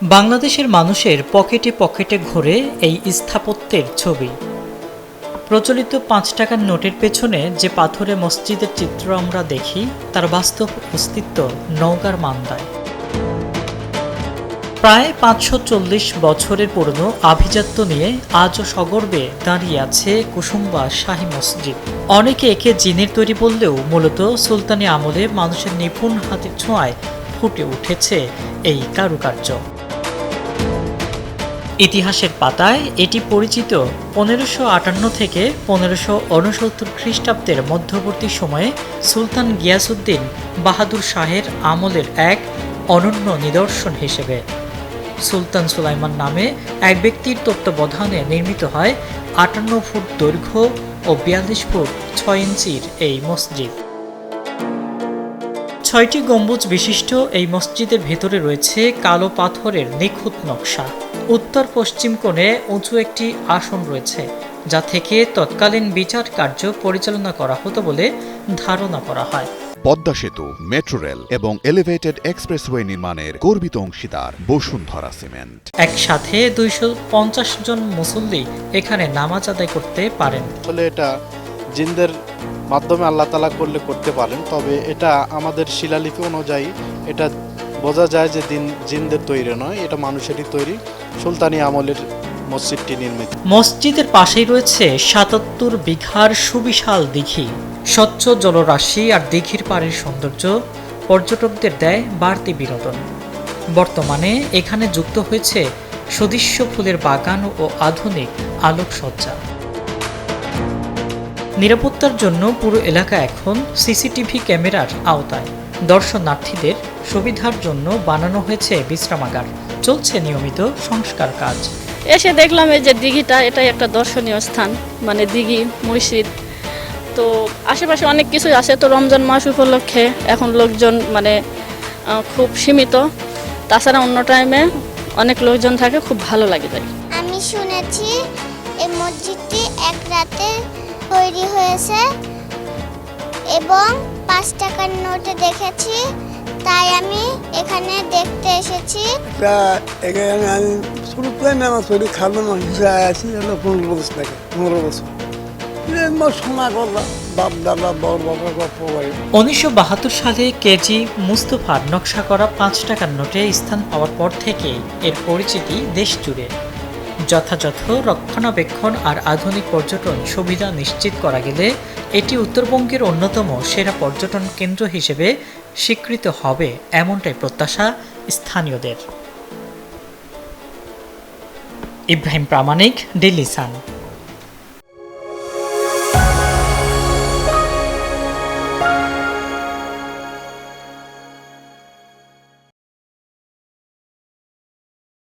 বাংলাদেশের মানুষের পকেটে পকেটে ঘোরে এই স্থাপত্যের ছবি। প্রচলিত ৫ টাকার নোটের পেছনে যে পাথুরে মসজিদের চিত্র আমরা দেখি, তার বাস্তব অস্তিত্ব নওগাঁর মান্দায়। প্রায় ৫৪০ বছরের পুরনো আভিজাত্য নিয়ে আজও সগর্বে দাঁড়িয়ে আছে কুসুম্বা শাহী মসজিদ। অনেকে একে জিনের তৈরি বললেও মূলত সুলতানি আমলে মানুষের নিপুণ হাতের ছোঁয়ায় ফুটে উঠেছে এই কারুকার্য। ইতিহাসের পাতায় এটি পরিচিত ১৫৫৮ থেকে ১৫৬৯ খ্রিস্টাব্দের মধ্যবর্তী সময়ে সুলতান গিয়াসউদ্দিন বাহাদুর শাহের আমলের এক অনন্য নিদর্শন হিসেবে। সুলতান সুলাইমান নামে এক ব্যক্তির তত্ত্বাবধানে নির্মিত হয় ৫৮ ফুট দৈর্ঘ্য ও ৪২ ফুট ৬ ইঞ্চির এই মসজিদ। ৬টি গম্বুজ বিশিষ্ট এই মসজিদের ভেতরে রয়েছে কালো পাথরের নিখুঁত নকশা। উত্তর পশ্চিম কোণে উঁচু একটি আসন রয়েছে, যা থেকে তৎকালীন বিচার কার্য পরিচালনা করা হতো বলে ধারণা করা হয়। পদ্মা সেতু, মেট্রো রেল এবং এলিভেটেড এক্সপ্রেসওয়ে নির্মাণের গর্বিত অংশীদার বসুন্ধরা সিমেন্ট। একসাথে ২৫০ জন মুসল্লি এখানে নামাজ আদায় করতে পারেন। আসলে এটা জিনদের মাধ্যমে আল্লাহ তাআলা করতে পারেন, তবে এটা আমাদের শিলালিপি অনুযায়ী এটা বোঝা যায় যে জিনদের তৈরি নয়, এটা মানুষেরই তৈরি। সুলতানি আমলের মসজিদটি নির্মিত। মসজিদের পাশেই রয়েছে ৭৭ বিঘার সুবিশাল দিঘি। স্বচ্ছ জলরাশি আর দিঘির পাড়ের সৌন্দর্য পর্যটকদের দেয় বাড়তি বিনোদন। বর্তমানে এখানে যুক্ত হয়েছে সুদৃশ্য ফুলের বাগান ও আধুনিক আলোকসজ্জা। নিরাপত্তার জন্য পুরো এলাকা এখন সিসিটিভি ক্যামেরার আওতায়। দর্শনার্থীদের সুবিধার জন্য বানানো হয়েছে বিশ্রামাগার। চলছে নিয়মিত সংস্কার কাজ। এসে দেখলাম এই যে দিঘিটা, এটাই একটা দর্শনীয় স্থান, মানে দিঘি মসজিদ। তো আশেপাশে অনেক কিছুই আছে। তো রমজান মাস উপলক্ষে এখন লোকজন মানে খুব সীমিত, তাছাড়া অন্য টাইমে অনেক লোকজন থাকে, খুব ভালো লাগে যায়। আমি শুনেছি এই মসজিদটি এক রাতে তৈরি হয়েছে এবং ৫ টাকার নোটে দেখেছি, তাই আমি এখানে দেখতে এসেছি। এখানে আমি শুরু করে নামাজ পড়ি, খাবার মাংস আছি ১৫ বছর থেকে ১৫ বছর শোনা কথা, বাপ দাদা বড় বাবা গল্প করে। ১৯৭২ সালে কেজি মুস্তফার নকশা করা ৫ টাকার নোটে স্থান পাওয়ার পর থেকে এর পরিচিতি দেশ জুড়ে। যথাযথ রক্ষণাবেক্ষণ আর আধুনিক পর্যটন সুবিধা নিশ্চিত করা গেলে এটি উত্তরবঙ্গের অন্যতম সেরা পর্যটন কেন্দ্র হিসেবে স্বীকৃত হবে, এমনটাই প্রত্যাশা স্থানীয়দের। ইব্রাহিম প্রামাণিক, ডেইলি সান।